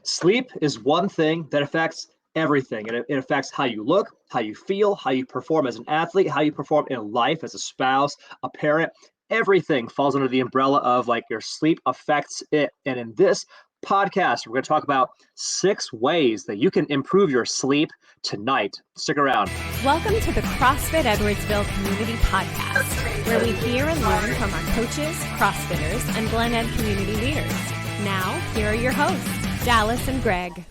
Sleep is one thing that affects everything. It affects how you look, how you feel, how you perform as an athlete, how you perform in life as a spouse, a parent. Everything falls under the umbrella of like your sleep affects it. And in this podcast, we're going to talk about 6 ways that you can improve your sleep tonight. Stick around. Welcome to the CrossFit Edwardsville Community Podcast, where we hear and learn from our coaches, CrossFitters, and Glen Ed community leaders. Now, here are your hosts, Dallas and Greg.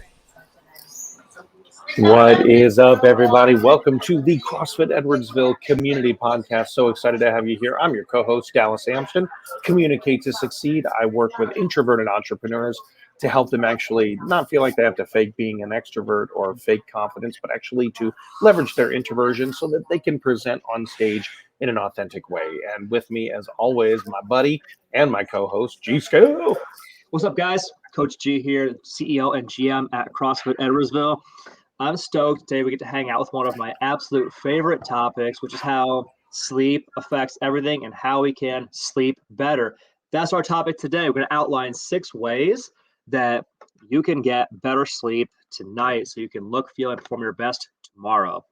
What is up, everybody? Welcome to the CrossFit Edwardsville Community Podcast. So excited to have you here. I'm your co-host, Dallas Amston. Communicate to Succeed. I work with introverted entrepreneurs to help them actually not feel like they have to fake being an extrovert or fake confidence, but actually to leverage their introversion so that they can present on stage in an authentic way. And with me, as always, my buddy and my co-host, G Sco. What's up, guys? Coach G here, CEO and GM at CrossFit Edwardsville. I'm stoked today we get to hang out with one of my absolute favorite topics, which is how sleep affects everything and how we can sleep better. That's our topic today. We're going to outline 6 ways that you can get better sleep tonight so you can look, feel, and perform your best tomorrow.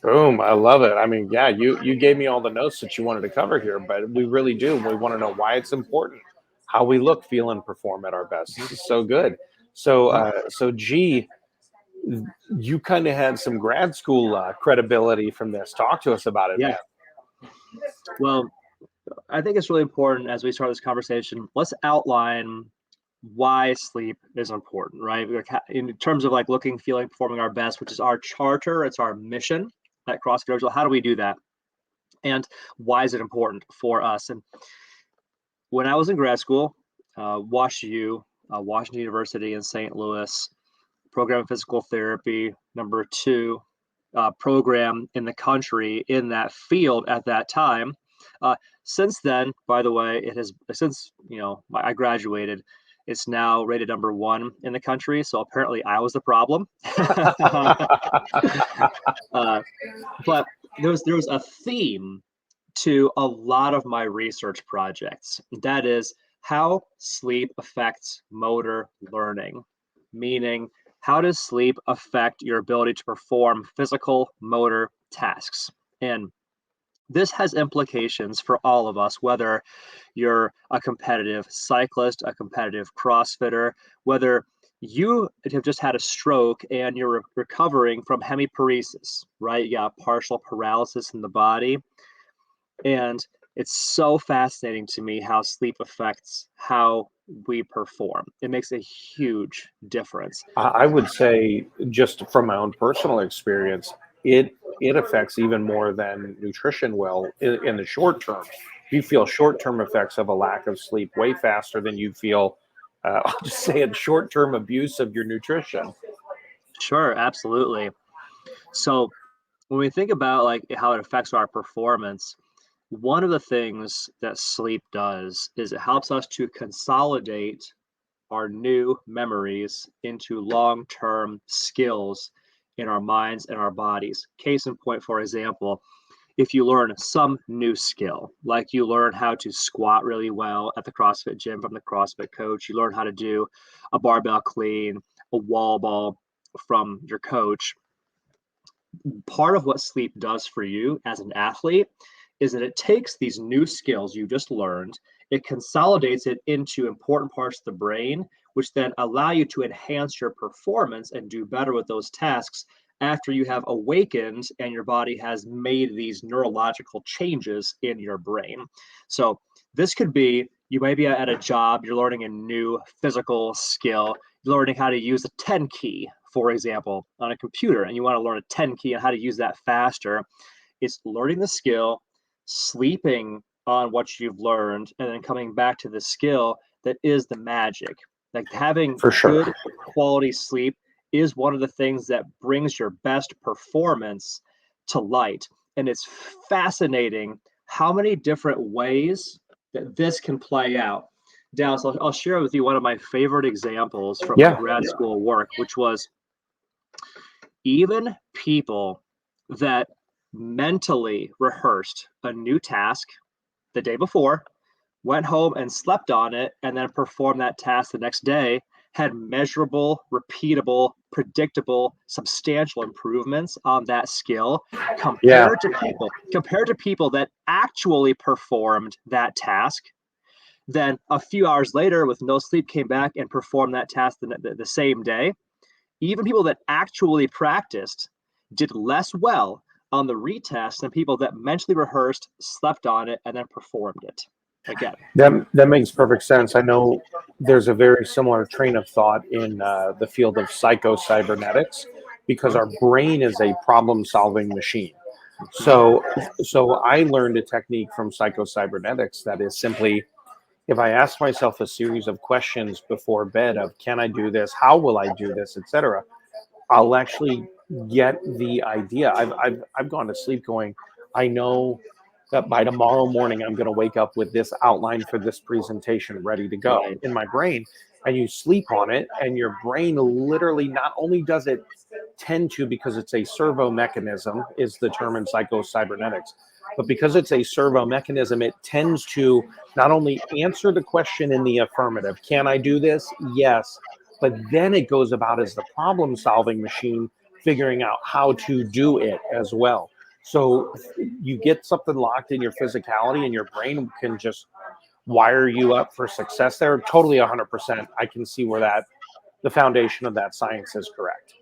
Boom. I love it. I mean, yeah, you gave me all the notes that you wanted to cover here, but we really do. We want to know why it's important, how we look, feel, and perform at our best. This is so good. So G, you kind of had some grad school credibility from this. Talk to us about it, Yeah. man. Well, I think it's really important as we start this conversation. Let's outline why sleep is important, right? In terms of like looking, feeling, performing our best, which is our charter, it's our mission at CrossFit Edwardsville. How do we do that? And why is it important for us? And when I was in grad school, Washington University in St. Louis, program in physical therapy, number 2 program in the country in that field at that time. Since then, by the way, it has I graduated. It's now rated number 1 in the country. So apparently I was the problem. But there's a theme to a lot of my research projects. That is how sleep affects motor learning, meaning how does sleep affect your ability to perform physical motor tasks? And this has implications for all of us, whether you're a competitive cyclist, a competitive CrossFitter, whether you have just had a stroke and you're recovering from hemiparesis, right? You got partial paralysis in the body. And it's so fascinating to me how sleep affects how we perform. It makes a huge difference. I would say, just from my own personal experience, it affects even more than nutrition will in the short term. You feel short-term effects of a lack of sleep way faster than you feel, I'll just say it, short-term abuse of your nutrition. Sure, absolutely. So when we think about like how it affects our performance, one of the things that sleep does is it helps us to consolidate our new memories into long-term skills in our minds and our bodies. Case in point, for example, if you learn some new skill, like you learn how to squat really well at the CrossFit gym from the CrossFit coach, you learn how to do a barbell clean, a wall ball from your coach. Part of what sleep does for you as an athlete is that it takes these new skills you just learned, it consolidates it into important parts of the brain, which then allow you to enhance your performance and do better with those tasks after you have awakened and your body has made these neurological changes in your brain. So this could be, you may be at a job, you're learning a new physical skill, you're learning how to use a 10 key, for example, on a computer, and you want to learn a 10 key and how to use that faster. It's learning the skill, sleeping on what you've learned, and then coming back to the skill that is the magic. Like having good quality sleep is one of the things that brings your best performance to light. And it's fascinating how many different ways that this can play out. Dallas, I'll share with you one of my favorite examples from my grad school work, which was even people that mentally rehearsed a new task the day before, went home and slept on it, and then performed that task the next day, had measurable, repeatable, predictable, substantial improvements on that skill compared to people that actually performed that task. Then a few hours later, with no sleep, came back and performed that task the same day. Even people that actually practiced did less well on the retest than people that mentally rehearsed, slept on it, and then performed it again. That makes perfect sense. I know there's a very similar train of thought in the field of psychocybernetics, because our brain is a problem-solving machine. So I learned a technique from psychocybernetics that is simply, if I ask myself a series of questions before bed of, can I do this? How will I do this? Etc. I'll actually get the idea. I've gone to sleep going, I know that by tomorrow morning, I'm going to wake up with this outline for this presentation ready to go in my brain. And you sleep on it, and your brain literally, not only does it tend to, because it's a servo mechanism, is the term in psychocybernetics, but because it's a servo mechanism, it tends to not only answer the question in the affirmative, can I do this? Yes. But then it goes about as the problem-solving machine, figuring out how to do it as well. So you get something locked in your physicality, and your brain can just wire you up for success there. Totally 100%. I can see where the foundation of that science is correct.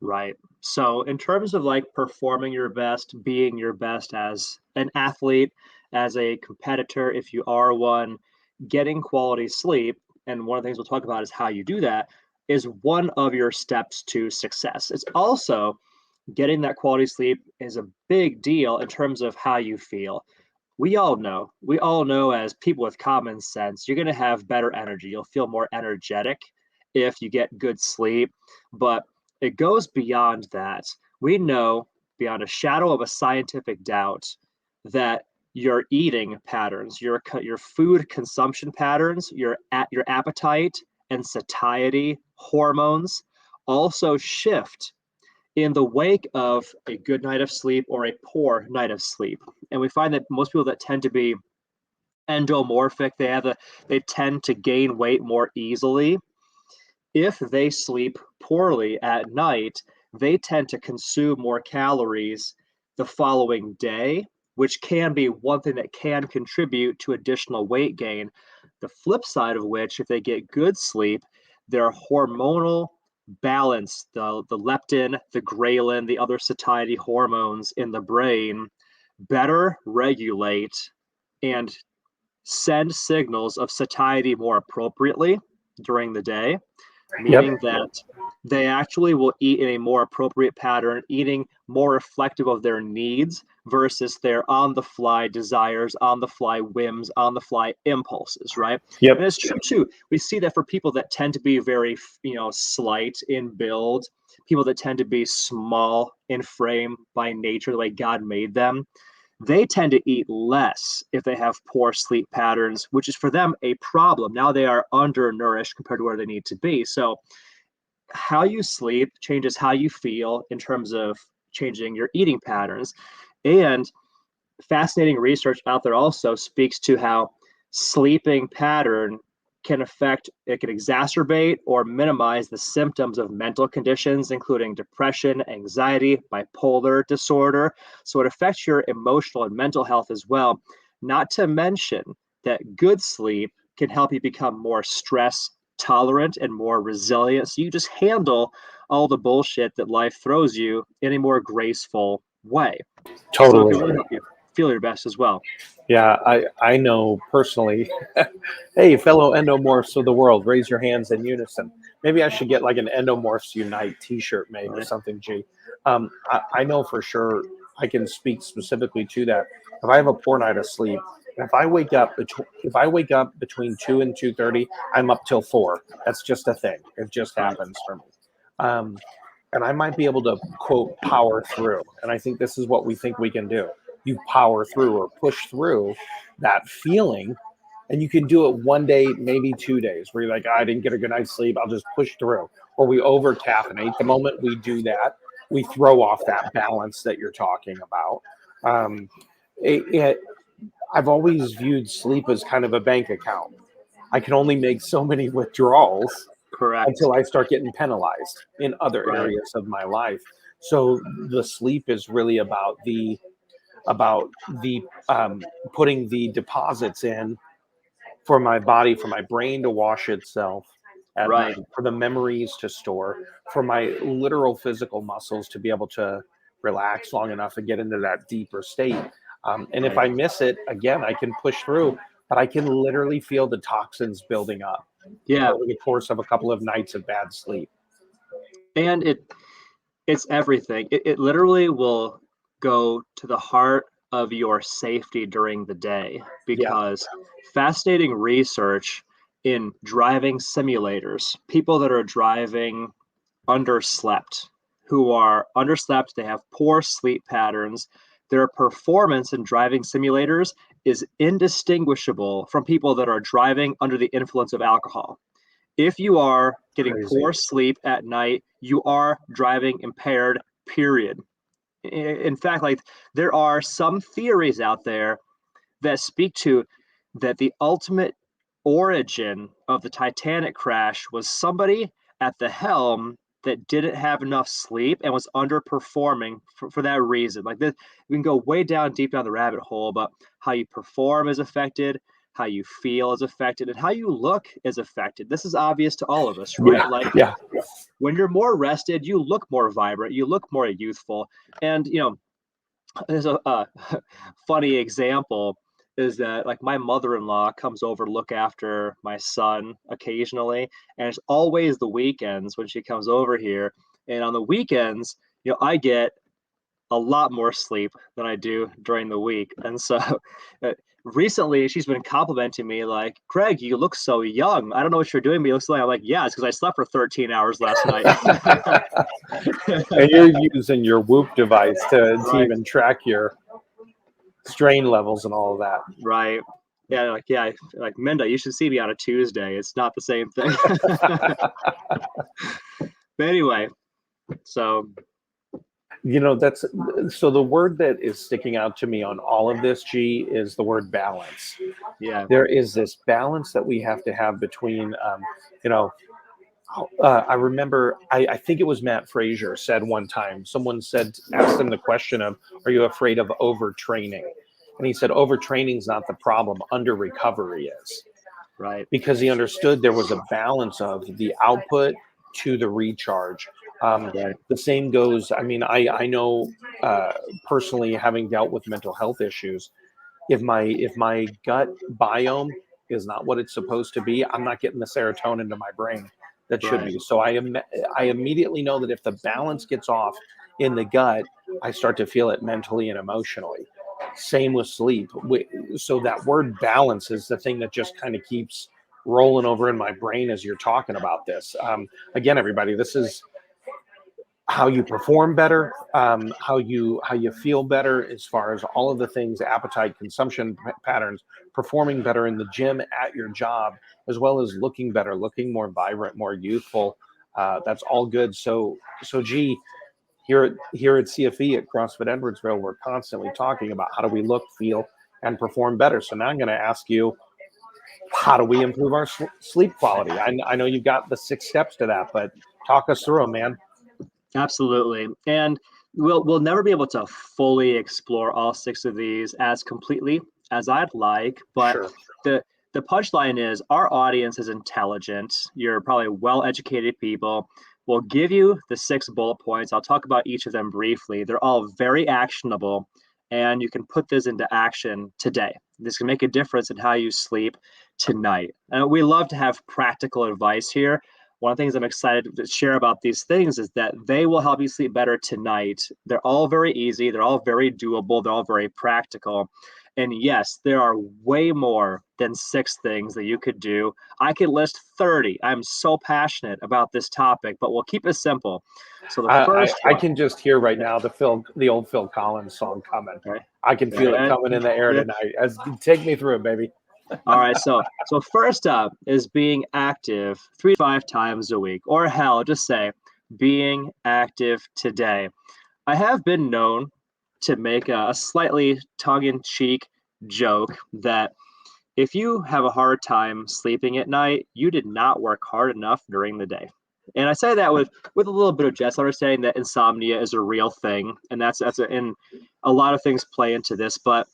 Right. So in terms of like performing your best, being your best as an athlete, as a competitor, if you are one, getting quality sleep, and one of the things we'll talk about is how you do that, is one of your steps to success. It's also getting that quality sleep is a big deal in terms of how you feel. We all know as people with common sense, you're going to have better energy. You'll feel more energetic if you get good sleep, but it goes beyond that. We know beyond a shadow of a scientific doubt that your eating patterns, your food consumption patterns, your appetite and satiety hormones also shift in the wake of a good night of sleep or a poor night of sleep. And we find that most people that tend to be endomorphic, they tend to gain weight more easily. If they sleep poorly at night, they tend to consume more calories the following day, which can be one thing that can contribute to additional weight gain. The flip side of which, if they get good sleep, their hormonal balance, the leptin, the ghrelin, the other satiety hormones in the brain better regulate and send signals of satiety more appropriately during the day, meaning that they actually will eat in a more appropriate pattern, eating more reflective of their needs versus their on-the-fly desires, on-the-fly whims, on-the-fly impulses, right? And it's true too. We see that for people that tend to be very, slight in build, people that tend to be small in frame by nature, the way God made them, they tend to eat less if they have poor sleep patterns, which is for them a problem. Now they are undernourished compared to where they need to be. So how you sleep changes how you feel in terms of changing your eating patterns. And fascinating research out there also speaks to how sleeping pattern can exacerbate or minimize the symptoms of mental conditions, including depression, anxiety, bipolar disorder. So it affects your emotional and mental health as well. Not to mention that good sleep can help you become more stress tolerant and more resilient. So you just handle all the bullshit that life throws you in a more graceful way. Totally. So it can really help you feel your best as well. Yeah, I know personally. Hey, fellow endomorphs of the world, raise your hands in unison. Maybe I should get like an Endomorphs Unite T-shirt made or something. I know for sure. I can speak specifically to that. If I have a poor night of sleep, if I wake up between 2 and 2:30, I'm up till 4. That's just a thing. It just happens for me. And I might be able to, quote, power through. And I think this is what we think we can do. You power through or push through that feeling, and you can do it one day, maybe 2 days, where you're like, I didn't get a good night's sleep, I'll just push through. Or we over caffeinate. The moment we do that, we throw off that balance that you're talking about. I've always viewed sleep as kind of a bank account. I can only make so many withdrawals Correct. until I start getting penalized in other Right. areas of my life. So the sleep is really about the putting the deposits in for my body, for my brain to wash itself at Right. night, for the memories to store, for my literal physical muscles to be able to relax long enough and get into that deeper state. And if I miss it, again, I can push through, but I can literally feel the toxins building up Yeah. over the course of a couple of nights of bad sleep. And it's everything. It literally will go to the heart of your safety during the day, Yeah. because fascinating research in driving simulators, people that are driving underslept, who are underslept, they have poor sleep patterns, their performance in driving simulators is indistinguishable from people that are driving under the influence of alcohol. If you are getting Crazy. poor sleep at night, you are driving impaired, period. In fact, like, there are some theories out there that speak to that the ultimate origin of the Titanic crash was somebody at the helm that didn't have enough sleep and was underperforming for that reason. Like this, we can go way down deep down the rabbit hole, but how you perform is affected, how you feel is affected, and how you look is affected. This is obvious to all of us, right? Yeah. Like, Yeah. when you're more rested, you look more vibrant, you look more youthful. And there's a funny example is that, like, my mother-in-law comes over to look after my son occasionally, and it's always the weekends when she comes over here. And on the weekends, I get a lot more sleep than I do during the week. And so recently she's been complimenting me like, Greg, you look so young. I don't know what you're doing, but you look so young. I'm like, yeah, it's because I slept for 13 hours last night. And you're using your Whoop device to Right. even track your strain levels and all of that. Right. Yeah, like Minda, you should see me on a Tuesday. It's not the same thing. But anyway, so That's so the word that is sticking out to me on all of this, G, is the word balance. yeah, There is this balance that we have to have between, I remember, I think it was Matt Frazier said one time, someone asked him the question of, are you afraid of overtraining? And he said, overtraining is not the problem, under recovery is. right. Because he understood there was a balance of the output to the recharge. Right. The same goes, I mean, I know personally, having dealt with mental health issues, if my gut biome is not what it's supposed to be, I'm not getting the serotonin to my brain that should Right. be. So I immediately know that if the balance gets off in the gut, I start to feel it mentally and emotionally. Same with sleep. So that word balance is the thing that just kind of keeps rolling over in my brain as you're talking about this. Again, everybody, this is how you perform better, how you feel better as far as all of the things, appetite, consumption patterns, performing better in the gym, at your job, as well as looking better, looking more vibrant, more youthful. That's all good. So G, here at CFE at CrossFit Edwardsville, we're constantly talking about how do we look, feel, and perform better. So now I'm going to ask you, how do we improve our sleep quality? I know you've got the 6 steps to that, but talk us through them, man. Absolutely. And we'll never be able to fully explore all 6 of these as completely as I'd like, but Sure. the punchline is our audience is intelligent. You're probably well-educated people. We'll give you the 6 bullet points. I'll talk about each of them briefly. They're all very actionable, and you can put this into action today. This can make a difference in how you sleep tonight. And we love to have practical advice here. One of the things I'm excited to share about these things is that they will help you sleep better tonight. They're all very easy. They're all very doable. They're all very practical. And yes, there are way more than 6 things that you could do. I could list 30. I'm so passionate about this topic, but we'll keep it simple. So the first I one, can just hear right now the old Phil Collins song coming. right? I can feel it coming in the air Yeah. tonight. Take me through it, baby. All right, so first up is being active 3 to 5 times a week, or hell, just say being active today. I have been known to make a slightly tongue-in-cheek joke that If you have a hard time sleeping at night, you did not work hard enough during the day. And I say that with a little bit of jest, understanding that insomnia is a real thing, and and a lot of things play into this. But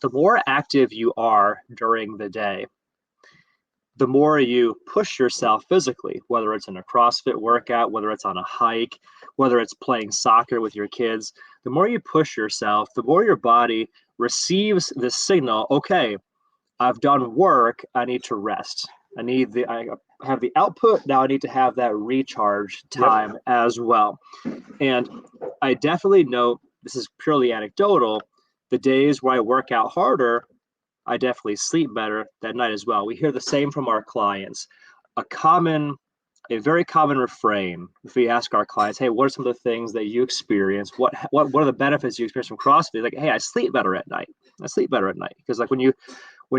the more active you are during the day, the more you push yourself physically, whether it's in a CrossFit workout, whether it's on a hike, whether it's playing soccer with your kids, the more you push yourself, the more your body receives the signal, okay, I've done work, I need to rest. I have the output, now I need to have that recharge time as well. And I definitely know, this is purely anecdotal, the days where I work out harder, I definitely sleep better that night as well. We hear the same from our clients. A very common refrain, if we ask our clients, hey, what are some of the things that you experience? What are the benefits you experience from CrossFit? Like, hey, I sleep better at night. I sleep better at night. Because like when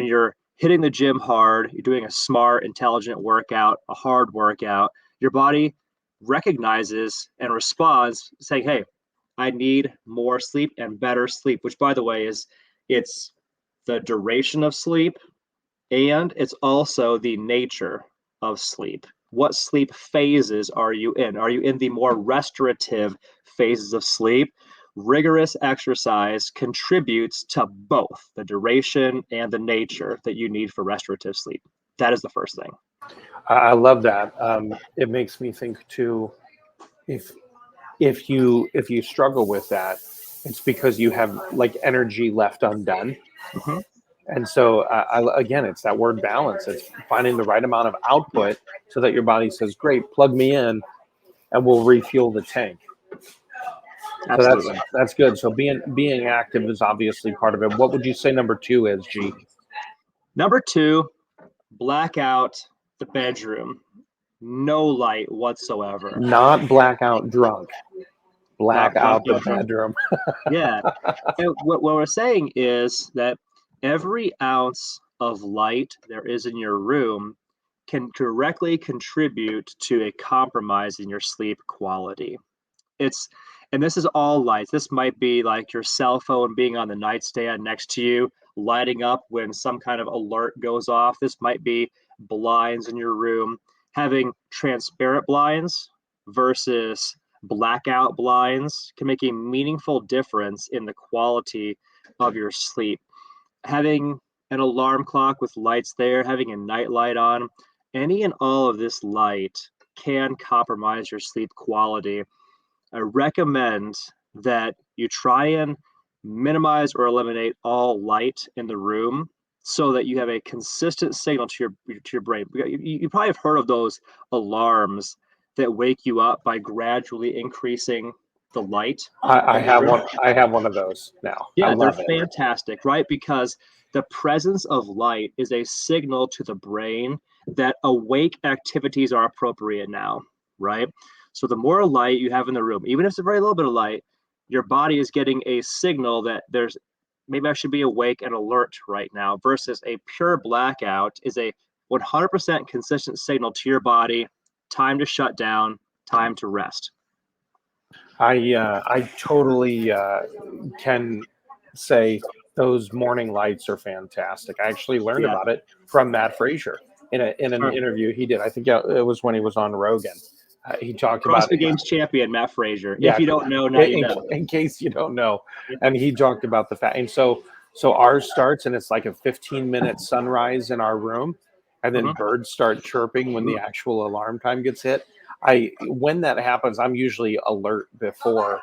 you're hitting the gym hard, you're doing a smart, intelligent workout, a hard workout, your body recognizes and responds saying, hey, I need more sleep and better sleep, which by the way it's the duration of sleep, and it's also the nature of sleep. What sleep phases are you in? Are you in the more restorative phases of sleep? Rigorous exercise contributes to both the duration and the nature that you need for restorative sleep. That is the first thing. I love that. It makes me think too, if you struggle with that, it's because you have like energy left undone. Mm-hmm. And so again, it's that word balance. It's finding the right amount of output so that your body says, great, plug me in and we'll refuel the tank. Absolutely. So that's good. So being active is obviously part of it. What would you say number 2 is, G? Number 2, black out the bedroom. No light whatsoever. Not blackout drunk. Black out the drunk. bedroom. Yeah. And what we're saying is that every ounce of light there is in your room can directly contribute to a compromise in your sleep quality. And this is all lights. This might be like your cell phone being on the nightstand next to you, lighting up when some kind of alert goes off. This might be blinds in your room. Having transparent blinds versus blackout blinds can make a meaningful difference in the quality of your sleep. Having an alarm clock with lights there, having a night light on, any and all of this light can compromise your sleep quality. I recommend that you try and minimize or eliminate all light in the room so that you have a consistent signal to your brain. You probably have heard of those alarms that wake you up by gradually increasing the light. I have one. I have one of those now. Yeah, they're fantastic, right? Because the presence of light is a signal to the brain that awake activities are appropriate now, right? So the more light you have in the room, even if it's a very little bit of light, your body is getting a signal that maybe I should be awake and alert right now, versus a pure blackout is a 100% consistent signal to your body, time to shut down, time to rest. I totally can say those morning lights are fantastic. I actually learned about it from Matt Frazier in an interview he did. I think it was when he was on Rogan. He talked about CrossFit Games champion Matt Frazier. Yeah, if you don't know, now you know. In case you don't know, and he talked about the fact. And so ours starts, and it's like a 15-minute sunrise in our room, and then birds start chirping when the actual alarm time gets hit. When that happens, I'm usually alert before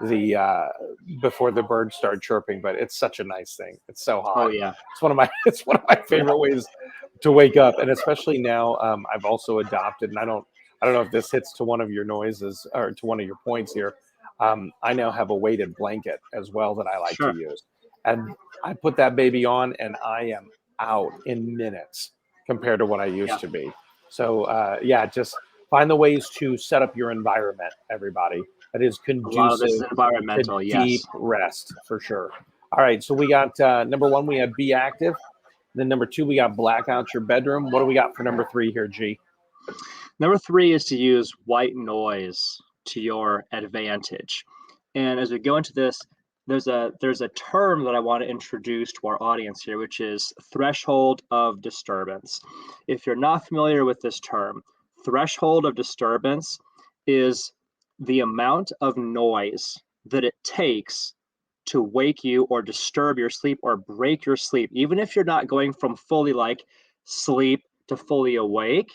the birds start chirping. But it's such a nice thing. It's so hot. Oh yeah, it's one of my favorite ways to wake up, and especially now, I've also adopted, and I don't know if this hits to one of your noises or to one of your points here. I now have a weighted blanket as well that I like to use. And I put that baby on and I am out in minutes compared to what I used to be. So just find the ways to set up your environment, everybody, that is conducive environmental, to deep rest for sure. All right, so we got number 1, we have be active. Then number 2, we got black out your bedroom. What do we got for number 3 here, G? Number 3 is to use white noise to your advantage. And as we go into this, there's a term that I want to introduce to our audience here, which is threshold of disturbance. If you're not familiar with this term, threshold of disturbance is the amount of noise that it takes to wake you or disturb your sleep or break your sleep. Even if you're not going from fully like sleep to fully awake,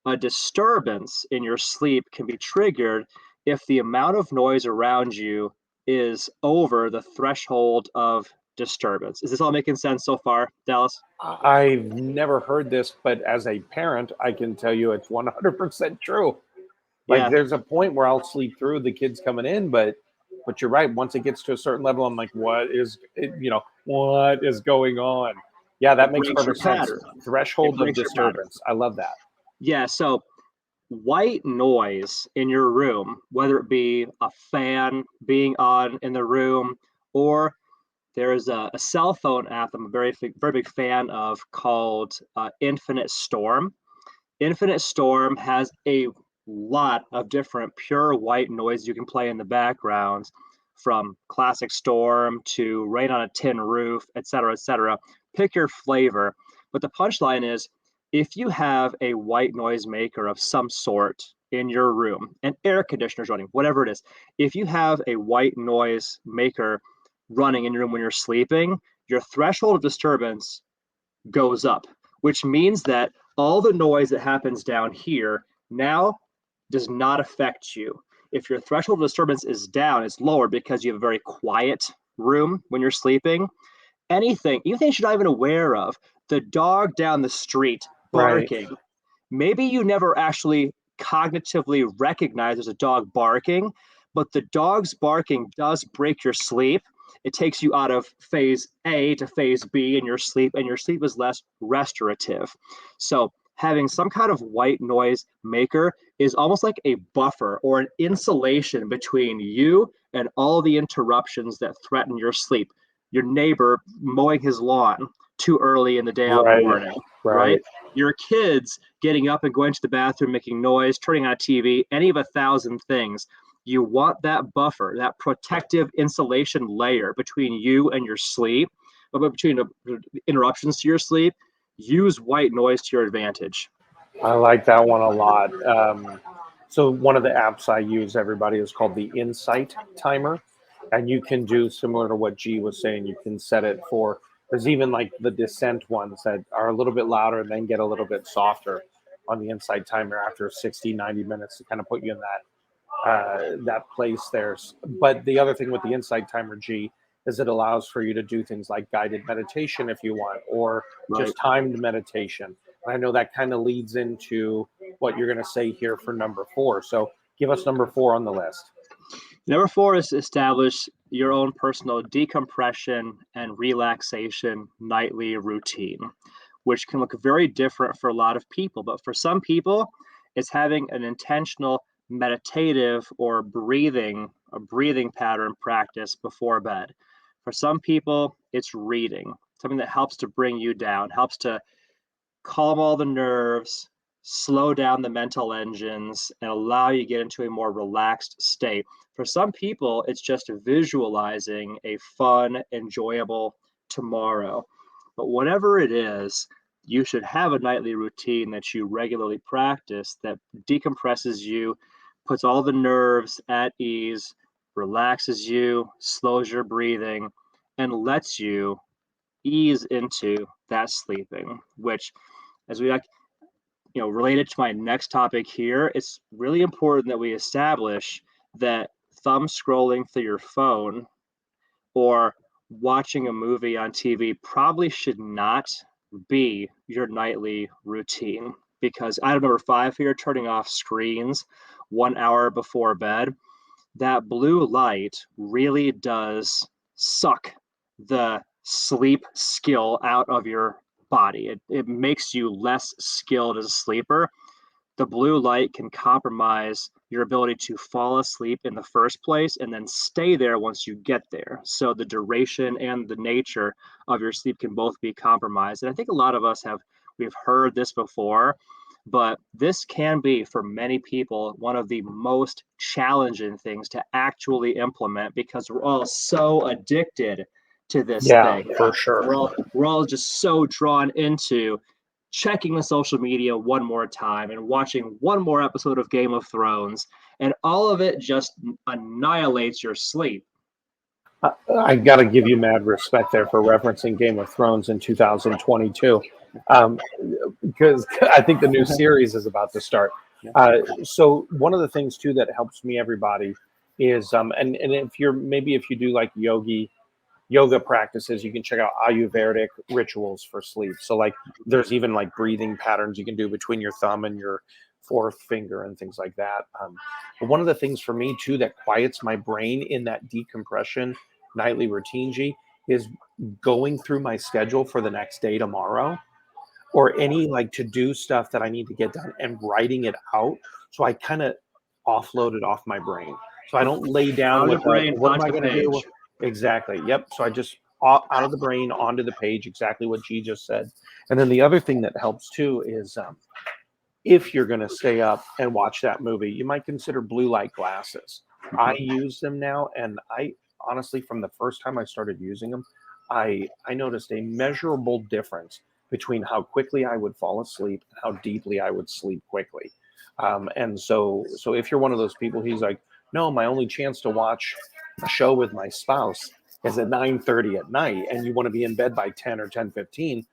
a disturbance in your sleep can be triggered if the amount of noise around you is over the threshold of disturbance. Is this all making sense so far, Dallas? I've never heard this, but as a parent, I can tell you it's 100% true. Like Yeah, there's a point where I'll sleep through the kids coming in, but you're right. Once it gets to a certain level, I'm like, what is going on? Yeah, that it makes breaks your perfect sense. pattern. It Threshold of breaks your pattern. disturbance. I love that. Yeah, so white noise in your room, whether it be a fan being on in the room, or there's a cell phone app I'm a very big fan of called Infinite Storm. Infinite Storm has a lot of different pure white noise you can play in the background, from classic storm to rain on a tin roof, et cetera, et cetera. Pick your flavor. But the punchline is, if you have a white noise maker of some sort in your room, an air conditioner's running, whatever it is, if you have a white noise maker running in your room when you're sleeping, your threshold of disturbance goes up, which means that all the noise that happens down here now does not affect you. If your threshold of disturbance is down, it's lower because you have a very quiet room when you're sleeping. Anything, even things you're not even aware of, the dog down the street Right. barking, maybe you never actually cognitively recognize there's a dog barking, but the dog's barking does break your sleep. It takes you out of phase A to phase B in your sleep, and your sleep is less restorative. So having some kind of white noise maker is almost like a buffer or an insulation between you and all the interruptions that threaten your sleep. Your neighbor mowing his lawn too early in the day out in the Right. morning, right? Right. Your kids getting up and going to the bathroom, making noise, turning on a TV, any of 1,000 things. You want that buffer, that protective insulation layer between you and your sleep, but between interruptions to your sleep. Use white noise to your advantage. I like that one a lot. So one of the apps I use, everybody, is called the Insight Timer, and you can do similar to what G was saying. You can set it for. There's even like the Descent ones that are a little bit louder and then get a little bit softer on the Insight Timer after 60, 90 minutes to kind of put you in that place there. But the other thing with the Insight Timer, G, is it allows for you to do things like guided meditation if you want, or Right. just timed meditation. And I know that kind of leads into what you're going to say here for number 4. So give us number 4 on the list. Number 4 is establish your own personal decompression and relaxation nightly routine, which can look very different for a lot of people. But for some people, it's having an intentional meditative or a breathing pattern practice before bed. For some people, it's reading, something that helps to bring you down, helps to calm all the nerves, slow down the mental engines, and allow you to get into a more relaxed state. For some people, it's just visualizing a fun, enjoyable tomorrow. But whatever it is, you should have a nightly routine that you regularly practice that decompresses you, puts all the nerves at ease, relaxes you, slows your breathing, and lets you ease into that sleeping, which, as we like, related to my next topic here, it's really important that we establish that thumb scrolling through your phone or watching a movie on TV probably should not be your nightly routine, because item number 5 here, turning off screens 1 hour before bed, that blue light really does suck the sleep skill out of your body. It makes you less skilled as a sleeper. The blue light can compromise your ability to fall asleep in the first place and then stay there once you get there. So the duration and the nature of your sleep can both be compromised. And I think a lot of us we've heard this before, But this can be, for many people, one of the most challenging things to actually implement because we're all so addicted to this Yeah, thing. for sure. We're all just so drawn into checking the social media one more time and watching one more episode of Game of Thrones, and all of it just annihilates your sleep. I got to give you mad respect there for referencing Game of Thrones in 2022, because I think the new series is about to start. So one of the things too that helps me, everybody, is and if you do like yoga practices, you can check out Ayurvedic rituals for sleep. So like there's even like breathing patterns you can do between your thumb and your fourth finger and things like that. But one of the things for me too that quiets my brain in that decompression nightly routine, G, is going through my schedule for the next day tomorrow, or any like to do stuff that I need to get done and writing it out. So I kind of offload it off my brain. So I don't lay down Out of with the brain, what am onto I the going to do? page. Exactly. Yep. So I just out of the brain onto the page, exactly what G just said. And then the other thing that helps too is if you're going to stay up and watch that movie, you might consider blue light glasses. I use them now, and I honestly, from the first time I started using them, I noticed a measurable difference between how quickly I would fall asleep and how deeply I would sleep quickly. And so if you're one of those people, he's like, no, my only chance to watch a show with my spouse is at 9:30 at night, and you want to be in bed by 10 or 10:15.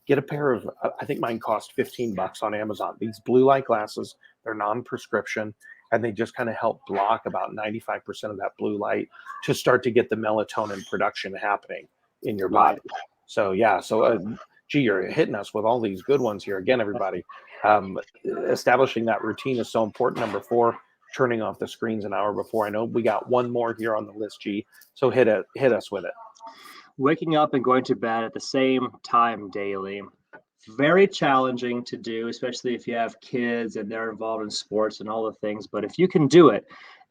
Get a pair of, I think mine cost $15 on Amazon. These blue light glasses, they're non-prescription, and they just kind of help block about 95% of that blue light to start to get the melatonin production happening in your body. So yeah, Gee, you're hitting us with all these good ones here again, everybody. Establishing that routine is so important. Number 4, turning off the screens an hour before. I know we got one more here on the list, G. So hit us with it. Waking up and going to bed at the same time daily. Very challenging to do, especially if you have kids and they're involved in sports and all the things. But if you can do it,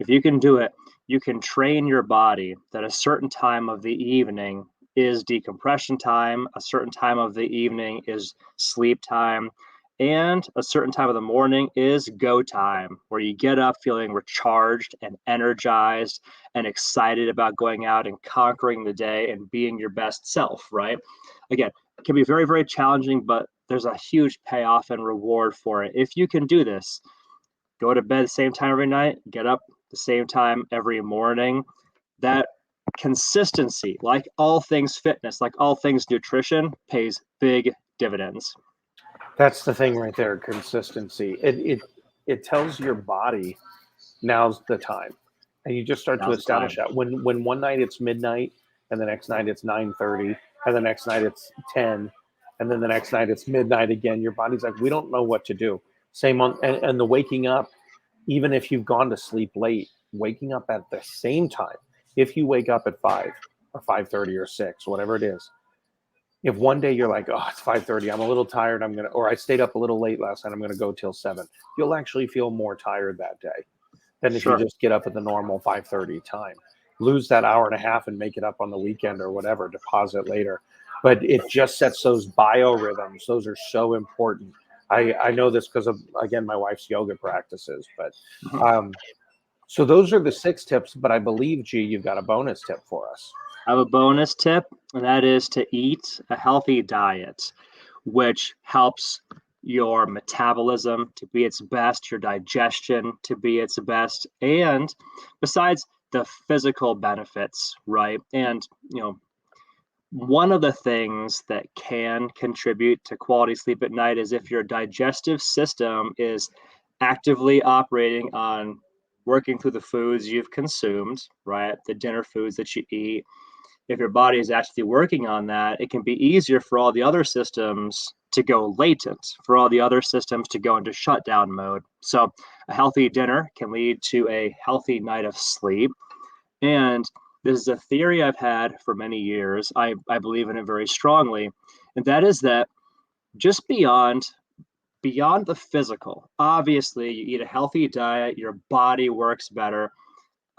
you can train your body that a certain time of the evening is decompression time, a certain time of the evening is sleep time, and a certain time of the morning is go time, where you get up feeling recharged and energized and excited about going out and conquering the day and being your best self, right? Again, it can be very, very challenging, but there's a huge payoff and reward for it. If you can do this, go to bed the same time every night, get up the same time every morning. That consistency, like all things fitness, like all things nutrition, pays big dividends. That's the thing right there, consistency. It tells your body now's the time. And you just start to establish that. When one night it's midnight, and the next night it's 9:30, and the next night it's 10, and then the next night it's midnight again, your body's like, we don't know what to do. Same on and the waking up, even if you've gone to sleep late, waking up at the same time. If you wake up at 5 or 5:30 or 6, whatever it is, if one day you're like, oh, it's 5:30, I'm a little tired, or I stayed up a little late last night, I'm gonna go till 7, you'll actually feel more tired that day than if you just get up at the normal 5:30 time. Lose that hour and a half and make it up on the weekend or whatever, deposit later. But it just sets those biorhythms. Those are so important. I know this because of, again, my wife's yoga practices. But so those are the 6 tips, but I believe, G, you've got a bonus tip for us. I have a bonus tip, and that is to eat a healthy diet, which helps your metabolism to be its best, your digestion to be its best, and besides the physical benefits, right? And, one of the things that can contribute to quality sleep at night is if your digestive system is actively operating on working through the foods you've consumed, right? The dinner foods that you eat. If your body is actually working on that, it can be easier for all the other systems to go latent, for all the other systems to go into shutdown mode. So a healthy dinner can lead to a healthy night of sleep. And this is a theory I've had for many years. I believe in it very strongly. And that is that just beyond the physical, obviously you eat a healthy diet, your body works better.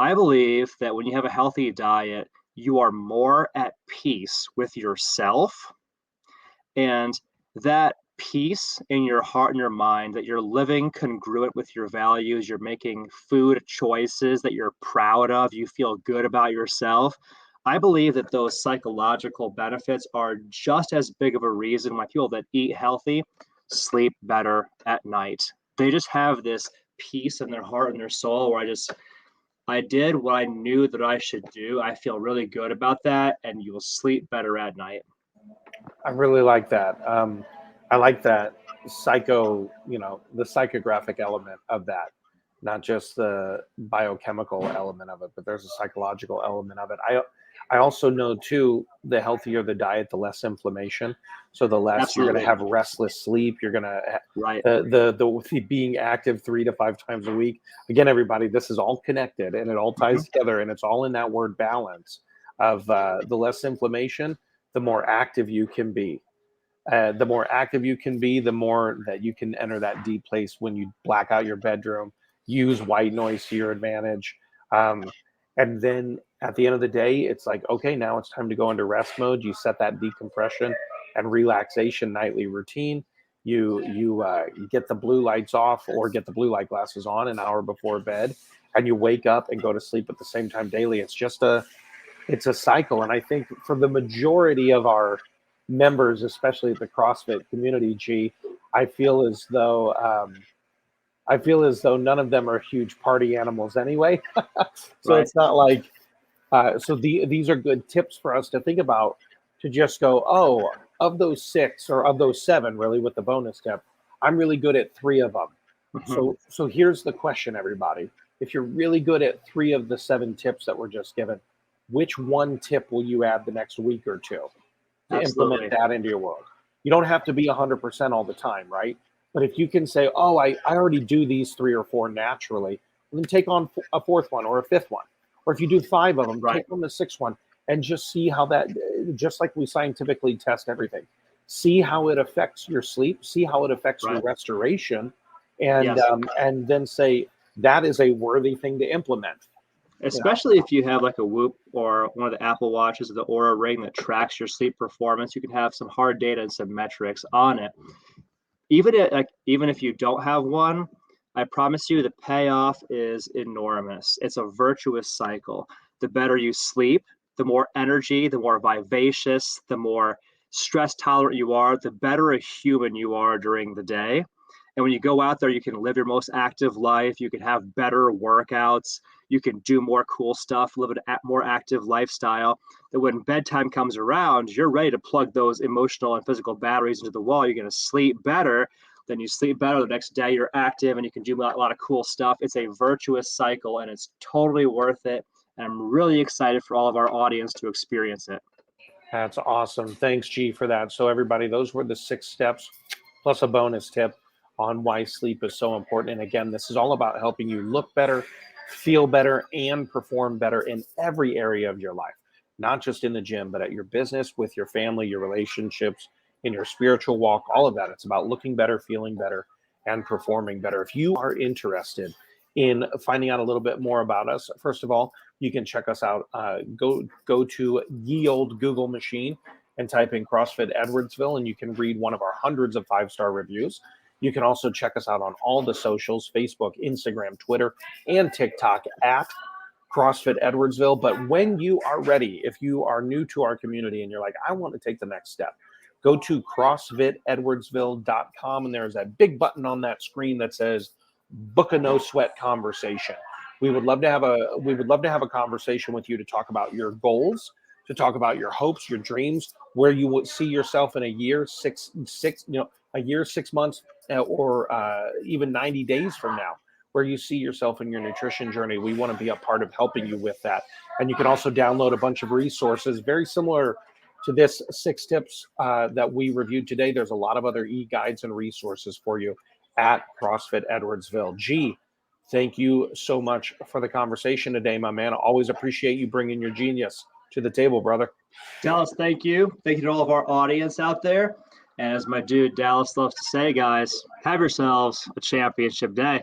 I believe that when you have a healthy diet, you are more at peace with yourself. And that peace in your heart and your mind, that you're living congruent with your values, you're making food choices that you're proud of, you feel good about yourself, I believe that those psychological benefits are just as big of a reason why people that eat healthy sleep better at night. They just have this peace in their heart and their soul where I did what I knew that I should do. I feel really good about that, and you will sleep better at night. I really like that. I like that the psychographic element of that, not just the biochemical element of it, but there's a psychological element of it. I also know too, the healthier the diet, the less inflammation. So the less Absolutely. you're going to have restless sleep. You're going to Right. the being active 3 to 5 times a week. Again, everybody, this is all connected and it all ties together, and it's all in that word balance of the less inflammation, the more active you can be. The more active you can be, the more that you can enter that deep place when you black out your bedroom, use white noise to your advantage. And then at the end of the day, it's like, okay, now it's time to go into rest mode. You set that decompression and relaxation nightly routine. You get the blue lights off or get the blue light glasses on an hour before bed, and you wake up and go to sleep at the same time daily. It's a cycle. And I think for the majority of our members, especially at the CrossFit community, I feel as though none of them are huge party animals anyway. So Right. it's not like these are good tips for us to think about, to just go, oh, of those 6 or of those 7, really, with the bonus tip, I'm really good at 3 of them. So here's the question, everybody. If you're really good at 3 of the 7 tips that were just given, which one tip will you add the next week or 2 to Absolutely. implement that into your world? You don't have to be 100% all the time, right? But if you can say, oh, I already do these 3 or 4 naturally, then take on a 4th one or a 5th one. Or if you do 5 of them, Right. take on the 6th one, and just see how that, just like we scientifically test everything, see how it affects your sleep, see how it affects your Right. restoration, and Yes. and then say that is a worthy thing to implement. Especially if you have like a Whoop or one of the Apple Watches or the Aura Ring that tracks your sleep performance, you can have some hard data and some metrics on it. Even if you don't have one, I promise you the payoff is enormous. It's a virtuous cycle. The better you sleep, the more energy, the more vivacious, the more stress tolerant you are, the better a human you are during the day. And when you go out there, you can live your most active life. You can have better workouts. You can do more cool stuff, live a more active lifestyle. That when bedtime comes around, you're ready to plug those emotional and physical batteries into the wall. You're going to sleep better. Then you sleep better. The next day, you're active and you can do a lot of cool stuff. It's a virtuous cycle, and it's totally worth it. And I'm really excited for all of our audience to experience it. That's awesome. Thanks, G, for that. So everybody, those were the 6 steps plus a bonus tip on why sleep is so important. And again, this is all about helping you look better, feel better, and perform better in every area of your life, not just in the gym, but at your business, with your family, your relationships, in your spiritual walk, all of that. It's about looking better, feeling better, and performing better. If you are interested in finding out a little bit more about us, first of all, you can check us out. Go to ye old Google machine and type in CrossFit Edwardsville, and you can read one of our hundreds of 5-star reviews. You can also check us out on all the socials, Facebook, Instagram, Twitter, and TikTok at CrossFit Edwardsville. But when you are ready, if you are new to our community and you're like, I want to take the next step, go to CrossFitEdwardsville.com, and there's that big button on that screen that says book a no sweat conversation. We would love to have a conversation with you to talk about your goals, to talk about your hopes, your dreams, where you would see yourself in a year, 6 months, or even 90 days from now, where you see yourself in your nutrition journey. We want to be a part of helping you with that. And you can also download a bunch of resources very similar to this 6 tips that we reviewed today. There's a lot of other e-guides and resources for you at CrossFit Edwardsville. G, thank you so much for the conversation today, my man. I always appreciate you bringing your genius to the table, brother. Dallas, thank you. Thank you to all of our audience out there. And as my dude Dallas loves to say, guys, have yourselves a championship day.